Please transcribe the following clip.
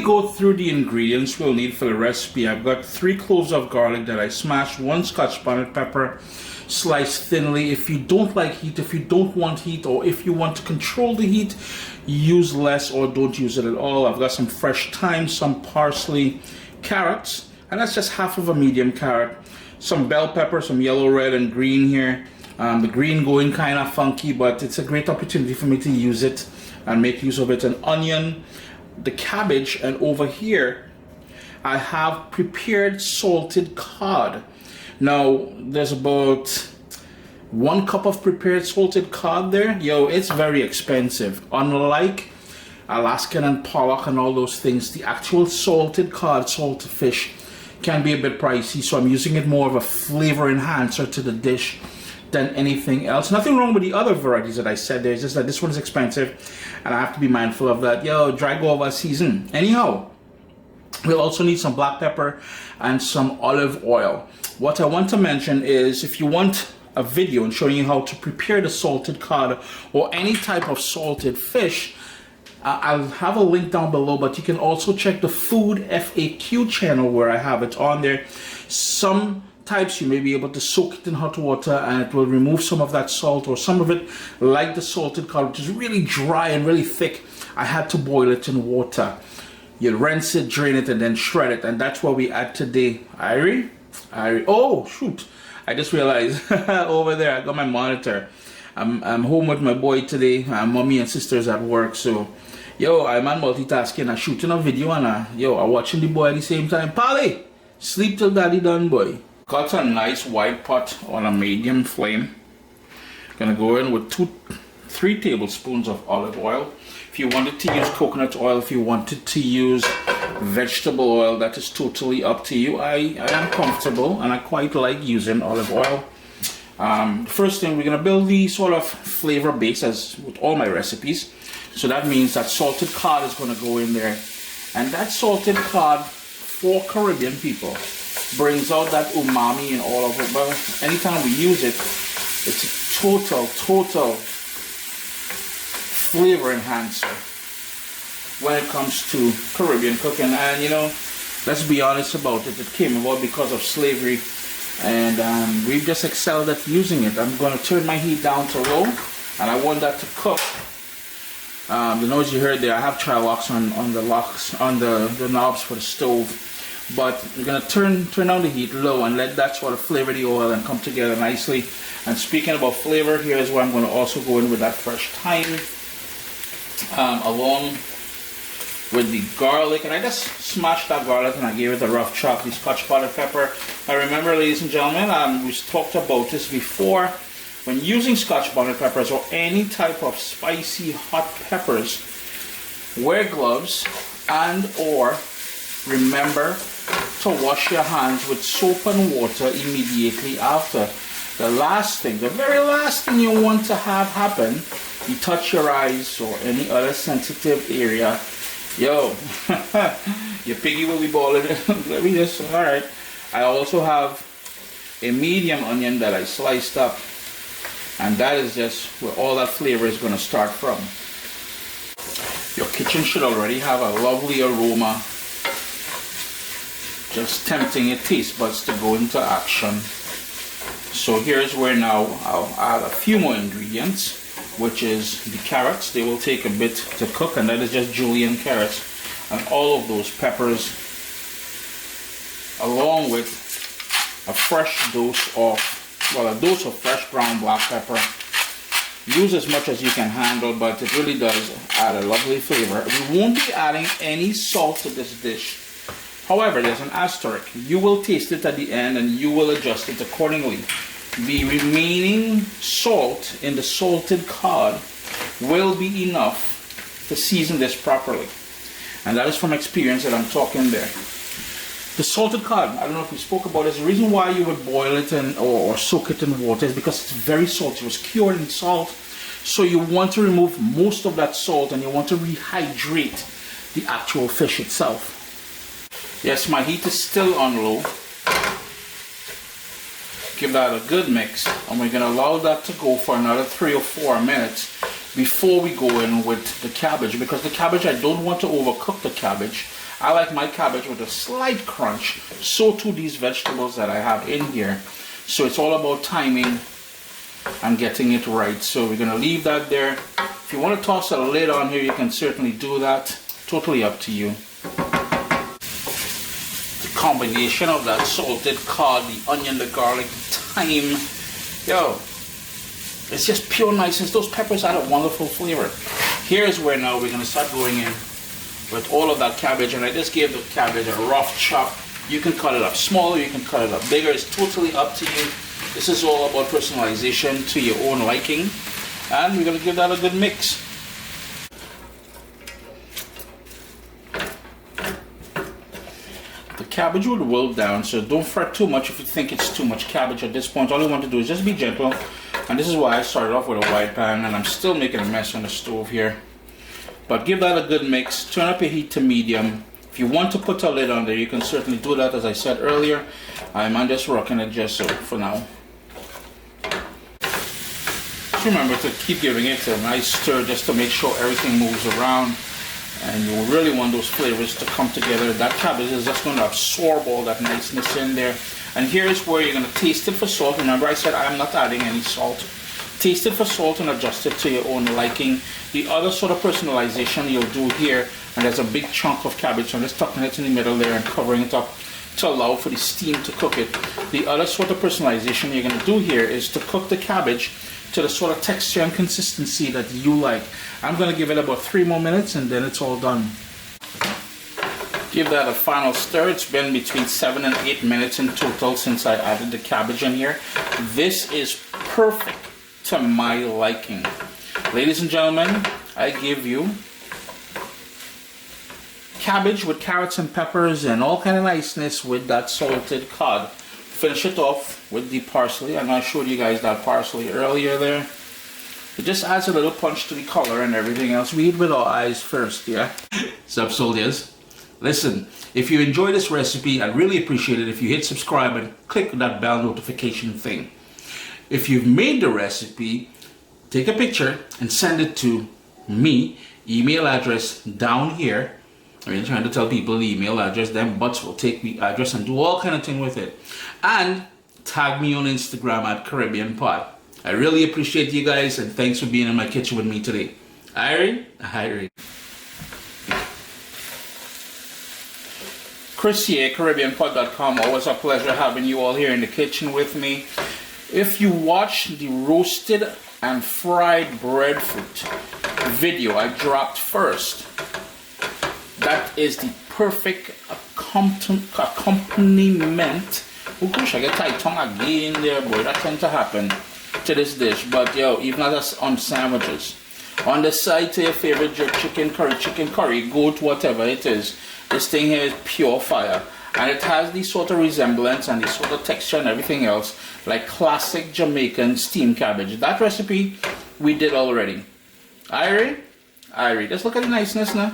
go through the ingredients we'll need for the recipe. I've got 3 cloves of garlic that I smashed, 1 Scotch bonnet pepper sliced thinly. If you don't like heat, if you don't want heat, or if you want to control the heat, use less or don't use it at all. I've got some fresh thyme, some parsley, carrots, and that's just half of a medium carrot, some bell pepper, some yellow, red, and green here. The green going kind of funky, but it's a great opportunity for me to use it and make use of it. An onion, the cabbage, and over here I have prepared salted cod. Now there's about 1 cup of prepared salted cod there. Yo, it's very expensive. Unlike Alaskan and pollock and all those things, the actual salted cod, salted fish, can be a bit pricey, so I'm using it more of a flavor enhancer to the dish than anything else. Nothing wrong with the other varieties that I said there, it's just that this one is expensive and I have to be mindful of that. Yo, dry guava season. Anyhow, we'll also need some black pepper and some olive oil. What I want to mention is, if you want a video and showing you how to prepare the salted cod or any type of salted fish, I'll have a link down below, but you can also check the food FAQ channel where I have it on there. Some types you may be able to soak it in hot water and it will remove some of that salt, or some of it, like the salted cod, which is really dry and really thick, I had to boil it in water. You rinse it, drain it, and then shred it, and that's what we add today. Irie? Oh shoot, I just realized over there I got my monitor. I'm home with my boy today. Mommy and sister's at work, so yo, I'm on multitasking. I'm shooting a video and I'm watching the boy at the same time. Polly, sleep till daddy done, boy. Got a nice wide pot on a medium flame. Gonna go in with 3 tablespoons of olive oil. If you wanted to use coconut oil, if you wanted to use vegetable oil, that is totally up to you. I am comfortable and I quite like using olive oil. First thing, we're gonna build the sort of flavor base, as with all my recipes. So that means that salted cod is gonna go in there, and that salted cod, for Caribbean people, brings out that umami in all of it. But anytime we use it, it's a total flavor enhancer when it comes to Caribbean cooking. And you know, let's be honest about it, it came about because of slavery, and we've just excelled at using it. I'm going to turn my heat down to low, and I want that to cook. The noise you heard there, I have tri-locks on the locks, on the knobs for the stove, but we're going to turn down the heat low and let that sort of flavor the oil and come together nicely. And speaking about flavor, here's where I'm going to also go in with that fresh thyme, along with the garlic. And I just smashed that garlic and I gave it a rough chop. The Scotch bonnet pepper, I remember, ladies and gentlemen, we talked about this before. When using Scotch bonnet peppers or any type of spicy hot peppers, wear gloves and or remember to wash your hands with soap and water immediately after. The last thing, the very last thing you want to have happen, you touch your eyes or any other sensitive area, yo, your piggy will be balling. Let me just, alright. I also have a medium onion that I sliced up, and that is just where all that flavor is going to start from. Your kitchen should already have a lovely aroma, just tempting your taste buds to go into action. So here's where now I'll add a few more ingredients, which is the carrots. They will take a bit to cook, and that is just julienne carrots, and all of those peppers, along with a fresh dose of, well, a dose of fresh ground black pepper. Use as much as you can handle, but it really does add a lovely flavor. We won't be adding any salt to this dish. However, there's an asterisk. You will taste it at the end and you will adjust it accordingly. The remaining salt in the salted cod will be enough to season this properly. And that is from experience that I'm talking there. The salted cod, I don't know if we spoke about this, the reason why you would boil it in, or soak it in water, is because it's very salty. It was cured in salt. So you want to remove most of that salt and you want to rehydrate the actual fish itself. Yes, my heat is still on low. Give that a good mix, and we're going to allow that to go for another 3 or 4 minutes before we go in with the cabbage, because the cabbage, I don't want to overcook the cabbage. I like my cabbage with a slight crunch. So too these vegetables that I have in here. So it's all about timing and getting it right. So we're gonna leave that there. If you want to toss a lid on here, you can certainly do that. Totally up to you. The combination of that salted cod, the onion, the garlic, the thyme, yo, it's just pure niceness. Those peppers add a wonderful flavor. Here's where now we're gonna start going in with all of that cabbage, and I just gave the cabbage a rough chop. You can cut it up smaller, you can cut it up bigger. It's totally up to you. This is all about personalization to your own liking, and we're gonna give that a good mix. The cabbage will wilt down, so don't fret too much if you think it's too much cabbage at this point. All you want to do is just be gentle, and this is why I started off with a wide pan, and I'm still making a mess on the stove here. But give that a good mix. Turn up your heat to medium. If you want to put a lid on there, you can certainly do that. As I said earlier, I'm just rocking it just so for now. Just remember to keep giving it a nice stir just to make sure everything moves around. And you really want those flavors to come together. That cabbage is just going to absorb all that niceness in there. And here's where you're going to taste it for salt. Remember I said I am not adding any salt. Taste it for salt and adjust it to your own liking. The other sort of personalization you'll do here, and there's a big chunk of cabbage, so I'm just tucking it in the middle there and covering it up to allow for the steam to cook it. The other sort of personalization you're going to do here is to cook the cabbage to the sort of texture and consistency that you like. I'm going to give it about 3 more minutes and then it's all done. Give that a final stir. It's been between 7 and 8 minutes in total since I added the cabbage in here. This is perfect to my liking. Ladies and gentlemen, I give you cabbage with carrots and peppers and all kind of niceness with that salted cod. Finish it off with the parsley. I showed you guys that parsley earlier there. It just adds a little punch to the color and everything else. We eat with our eyes first, yeah? Sup, soldiers? Listen, if you enjoy this recipe, I'd really appreciate it if you hit subscribe and click that bell notification thing. If you've made the recipe, take a picture and send it to me. Email address down here. I mean, trying to tell people the email address, then Butts will take the address and do all kind of thing with it. And tag me on Instagram at Caribbean Pot. I really appreciate you guys, and thanks for being in my kitchen with me today. Irene? Irene. Chris here, CaribbeanPot.com. Always a pleasure having you all here in the kitchen with me. If you watch the roasted and fried breadfruit video I dropped first, that is the perfect accompaniment. Oh gosh, I get tight tongue again there, boy. That tends to happen to this dish. But yo, even as on sandwiches, on the side to your favorite jerk chicken curry, goat, whatever it is, this thing here is pure fire. And it has the sort of resemblance and the sort of texture and everything else like classic Jamaican steamed cabbage. That recipe we did already. Irie, just look at the niceness now.